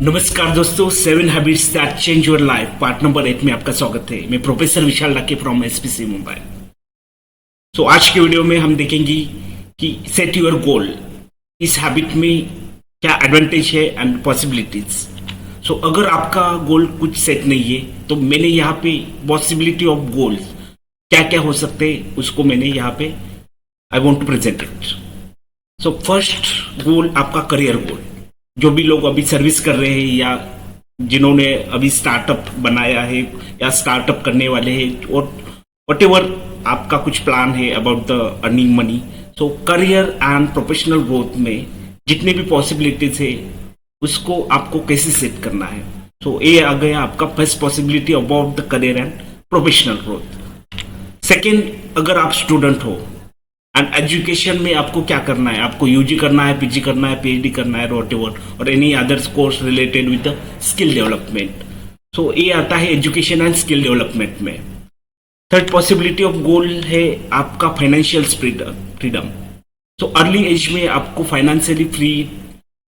नमस्कार दोस्तों, 7 habits that change your life part number 8 में आपका स्वागत है। मैं प्रोफेसर विशाल लाके फ्रॉम एसपीसी मुंबई। आज के वीडियो में हम देखेंगे कि सेट योर गोल, इस हैबिट में क्या एडवांटेज है एंड पॉसिबिलिटीज। अगर आपका गोल कुछ सेट नहीं है तो मैंने यहाँ पे पॉसिबिलिटी ऑफ गोल्स क्या क्या हो सकते हैं उसको मैंने यहाँ पे I want to present it. First goal आपका करियर गोल। जो भी लोग अभी सर्विस कर रहे हैं या जिन्होंने अभी स्टार्टअप बनाया है या स्टार्टअप करने वाले हैं और व्हाटएवर आपका कुछ प्लान है about the earning money, career and professional growth में जितने भी पॉसिबिलिटीज है उसको आपको कैसे सेट करना है। ये आ गया आपका first possibility about the career and professional growth. Second, अगर आप स्टूडेंट हो एंड एजुकेशन में आपको क्या करना है, आपको यूजी करना है, पीजी करना है, पीएचडी करना है, व्हाटएवर और any others course related with the skill development. ये आता है एजुकेशन एंड स्किल डेवलपमेंट में। थर्ड पॉसिबिलिटी ऑफ गोल है आपका फाइनेंशियल फ्रीडम। अर्ली एज में आपको फाइनेंशियली फ्री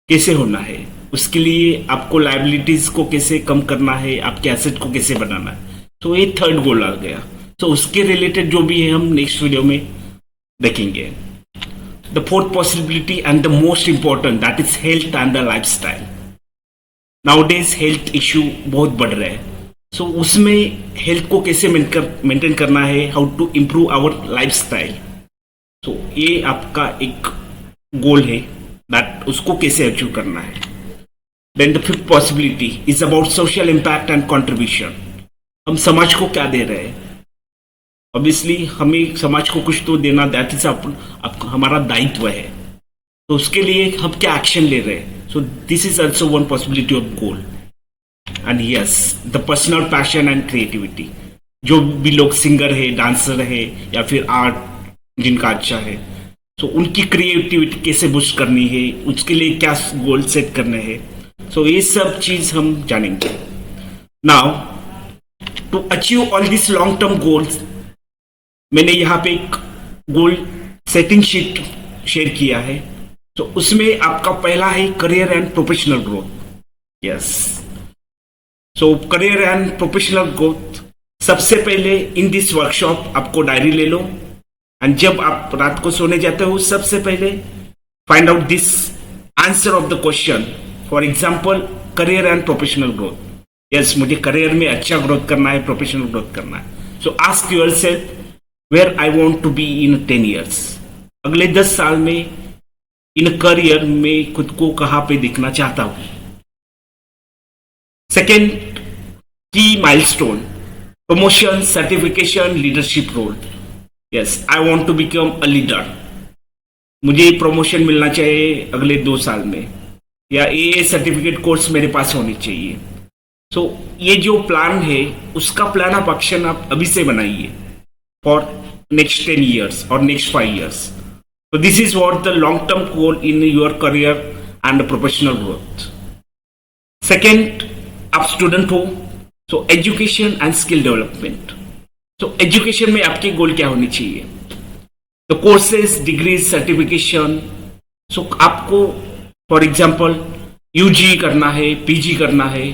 कैसे होना है, उसके लिए आपको लायबिलिटीज को कैसे कम करना है, आपके एसेट को कैसे बनाना है। ये थर्ड गोल आ गया। उसके रिलेटेड जो भी है हम नेक्स्ट वीडियो में देखेंगे। The fourth possibility and the most important that is health and the lifestyle. Nowadays health issue बहुत बढ़ रहे हैं। उसमें हेल्थ को कैसे मेंटेन करना है, how to improve our lifestyle. ये आपका एक गोल है दैट उसको कैसे अचीव करना है। Then the fifth possibility is about social impact and contribution. हम समाज को क्या दे रहे हैं, ऑब्वियसली हमें समाज को कुछ तो देना, दैट इज हमारा दायित्व है। उसके लिए हम क्या एक्शन ले रहे हैं। This is also one possibility of goal. And yes, the personal passion and creativity. जो भी लोग सिंगर है, डांसर है या फिर आर्ट जिनका अच्छा है, उनकी क्रिएटिविटी कैसे बूस्ट करनी है, उसके लिए क्या गोल सेट करने हैं। ये सब चीज हम जानेंगे। Now to achieve all this long term goals, मैंने यहाँ पे एक गोल सेटिंग शीट शेयर किया है। उसमें आपका पहला है career and professional growth. Yes, career and professional growth सबसे पहले इन दिस वर्कशॉप आपको डायरी ले लो एंड जब आप रात को सोने जाते हो सबसे पहले find out this answer of the question. For example, career and professional growth. Yes, मुझे करियर में अच्छा ग्रोथ करना है, प्रोफेशनल ग्रोथ करना है। Ask yourself where I want to be in 10 years। अगले 10 साल में इन करियर में खुद को कहां पे दिखना चाहता हूं। Second, key milestone, promotion, certification, leadership role. Yes, I want to become a leader. मुझे प्रमोशन मिलना चाहिए अगले 2 साल में, या ये सर्टिफिकेट कोर्स मेरे पास होनी चाहिए। ये जो प्लान है उसका प्लान ऑफ एक्शन आप अभी से बनाइए for next 10 years or next 5 years. This is what the long-term goal in your career and professional growth. Second, आप स्टूडेंट हो, education and skill development. Education में आपके गोल क्या होनी चाहिए, तो कोर्सेज, डिग्रीज, सर्टिफिकेशन। आपको फॉर एग्जाम्पल यूजी करना है, पीजी करना है,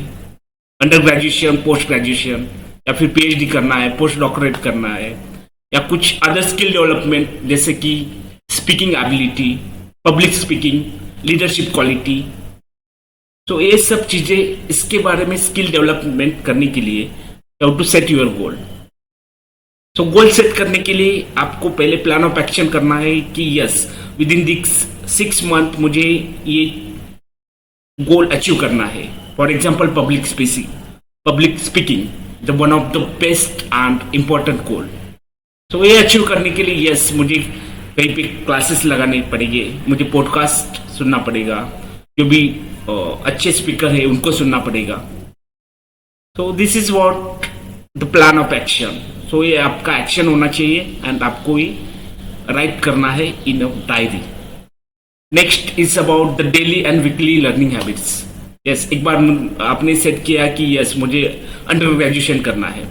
अंडर ग्रेजुएशन, पोस्ट ग्रेजुएशन, या फिर पीएचडी करना है, पोस्ट डॉक्टरेट करना है, या कुछ अदर स्किल डेवलपमेंट जैसे कि speaking ability, public speaking, leadership quality. ये सब चीजें, इसके बारे में स्किल डेवलपमेंट करने के लिए how to set your goal. Goal set करने के लिए आपको पहले प्लान ऑफ एक्शन करना है कि yes, with in this 6 month मुझे ये गोल अचीव करना है। For example, public speaking the one of the best and important गोल। ये अचीव करने के लिए यस, मुझे कहीं पे क्लासेस लगाने पड़ेंगे, मुझे पॉडकास्ट सुनना पड़ेगा, जो भी अच्छे स्पीकर है उनको सुनना पड़ेगा। This is what the plan of action. ये आपका एक्शन होना चाहिए एंड आपको ये राइट करना है in a diary. Next is about the daily and weekly learning habits. Yes, एक बार आपने सेट किया कि यस मुझे अंडर ग्रेजुएशन करना है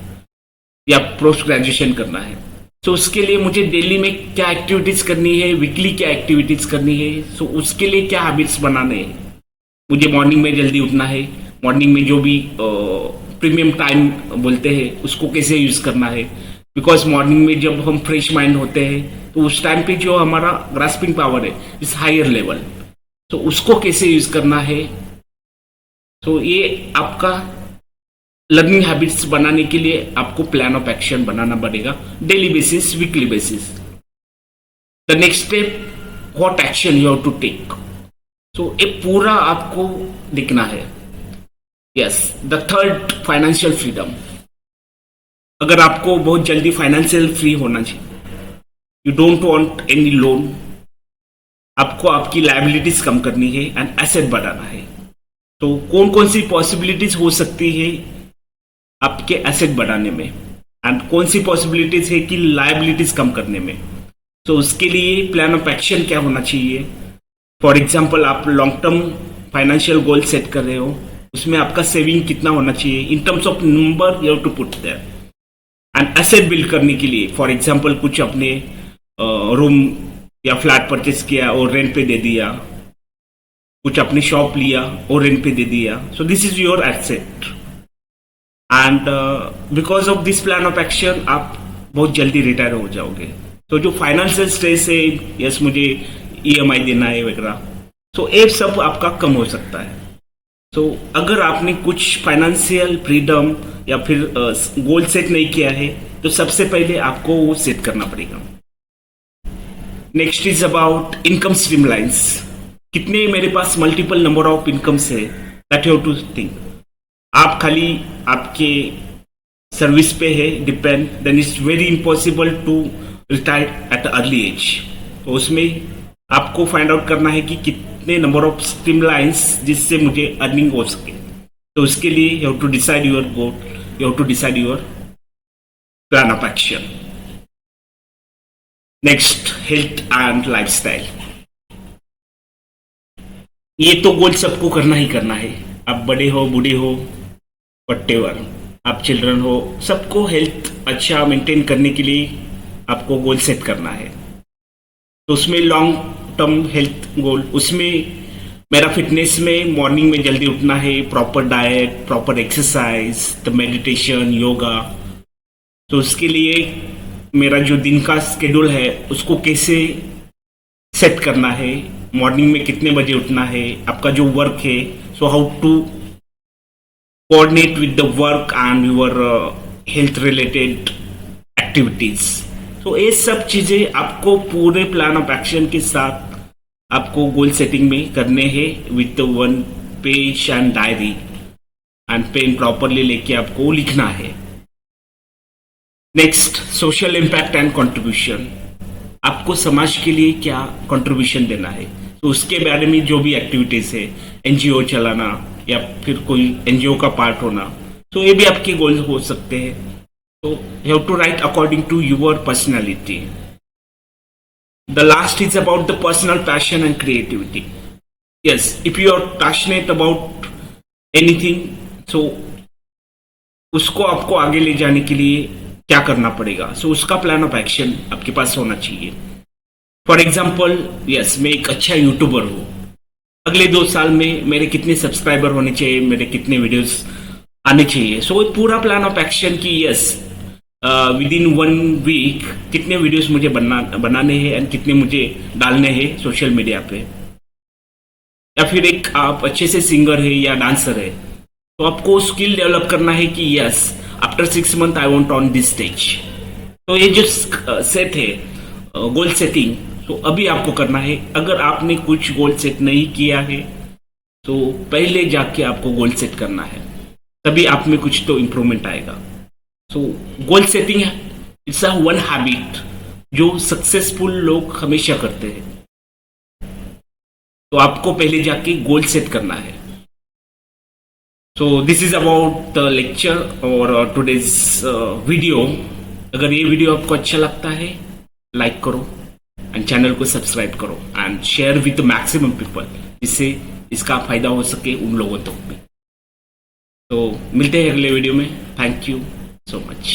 या पोस्ट ग्रेजुएशन करना है, उसके लिए मुझे डेली में क्या एक्टिविटीज करनी है, वीकली क्या एक्टिविटीज करनी है, उसके लिए क्या हैबिट्स बनाने हैं। मुझे मॉर्निंग में जल्दी उठना है, मॉर्निंग में जो भी प्रीमियम टाइम बोलते हैं उसको कैसे यूज़ करना है, बिकॉज मॉर्निंग में जब हम फ्रेश माइंड होते हैं तो उस टाइम पे जो हमारा ग्रास्पिंग पावर है इस हायर लेवल, तो उसको कैसे यूज़ करना है। तो ये आपका लर्निंग हैबिट्स बनाने के लिए आपको प्लान ऑफ एक्शन बनाना पड़ेगा, daily basis, weekly basis. The next step, what action you have to take. तो ये पूरा आपको देखना है। Yes, the third, financial freedom. अगर आपको बहुत जल्दी फाइनेंशियल फ्री होना चाहिए, you don't want any loan, आपको आपकी लायबिलिटीज कम करनी है एंड एसेट बढ़ाना है। तो कौन कौन सी पॉसिबिलिटीज हो सकती है आपके एसेट बढ़ाने में, एंड कौन सी पॉसिबिलिटीज है कि लायबिलिटीज कम करने में। तो उसके लिए प्लान ऑफ एक्शन क्या होना चाहिए। फॉर एग्जाम्पल, आप long term financial goal set कर रहे हो, उसमें आपका सेविंग कितना होना चाहिए in terms of number, you have to put there. And asset build करने के लिए, फॉर एग्जाम्पल, कुछ अपने रूम या फ्लैट परचेस किया और रेंट पे दे दिया, कुछ अपनी शॉप लिया और रेंट पे दे दिया, so this is your asset. And because of this plan of action आप बहुत जल्दी रिटायर हो जाओगे। तो जो फाइनेंशियल स्ट्रेस है, यस मुझे EMI देना है वगैरह, तो ये सब आपका कम हो सकता है। तो अगर आपने कुछ फाइनेंशियल फ्रीडम या फिर गोल सेट नहीं किया है तो सबसे पहले आपको वो सेट करना पड़ेगा। Next is about income streamlines. कितने मेरे पास मल्टीपल नंबर ऑफ इनकम्स है, that you have to think. आप खाली आपके सर्विस पे है depend, then it's very impossible to retire at early age. तो उसमें आपको फाइंड आउट करना है कि कितने नंबर ऑफ स्ट्रीमलाइंस जिससे मुझे अर्निंग हो सके। तो उसके लिए you have to decide your goal, you have to decide your plan of action. Next, health and lifestyle. ये तो गोल सबको करना ही करना है, आप बड़े हो, बूढ़े हो, व्हाटएवर, आप चिल्ड्रन हो, सबको हेल्थ अच्छा मेंटेन करने के लिए आपको गोल सेट करना है। तो उसमें लॉन्ग टर्म हेल्थ गोल, उसमें मेरा फिटनेस में मॉर्निंग में जल्दी उठना है, proper diet, proper exercise, the meditation, yoga. तो उसके लिए मेरा जो दिन का शेड्यूल है उसको कैसे सेट करना है, मॉर्निंग में कितने बजे उठना है, आपका जो वर्क है, so how to coordinate with the work and your health related activities. तो ये सब चीजें आपको पूरे प्लान ऑफ एक्शन के साथ आपको गोल सेटिंग में करने हैं with one page and diary and pen properly लेके आपको लिखना है। Next, social impact and contribution. आपको समाज के लिए क्या कंट्रीब्यूशन देना है, तो उसके बारे में जो भी एक्टिविटीज है, NGO चलाना या फिर कोई NGO का पार्ट होना, तो ये भी आपके गोल हो सकते हैं। So you have to write according to your personality. The last is about the personal passion and creativity. Yes, if you are passionate about anything, so उसको आपको आगे ले जाने के लिए क्या करना पड़ेगा, so उसका प्लान ऑफ एक्शन आपके पास होना चाहिए। फॉर एग्जाम्पल, यस मैं एक अच्छा यूट्यूबर हूँ, अगले 2 साल में मेरे कितने सब्सक्राइबर होने चाहिए, मेरे कितने वीडियोस आने चाहिए। सो पूरा प्लान ऑफ एक्शन की यस विद इन 1 वीक कितने वीडियोस मुझे बनाने हैं एंड कितने मुझे डालने हैं सोशल मीडिया पे। या फिर एक आप अच्छे से सिंगर है या डांसर है, तो आपको स्किल डेवलप करना है कि yes after 6 month I want on this stage. तो ये जो सेट है गोल सेटिंग, तो अभी आपको करना है। अगर आपने कुछ गोल सेट नहीं किया है तो पहले जाके आपको गोल सेट करना है, तभी आप में कुछ तो इम्प्रूवमेंट आएगा। So goal setting it's a one habit जो सक्सेसफुल लोग हमेशा करते हैं। तो आपको पहले जाके गोल सेट करना है। So this is about the lecture और टुडेज वीडियो। अगर ये वीडियो आपको अच्छा लगता है, लाइक करो एंड चैनल को सब्सक्राइब करो and share with maximum people, जिससे इसका फायदा हो सके उन लोगों तक भी। तो मिलते हैं अगले वीडियो में। Thank you so much.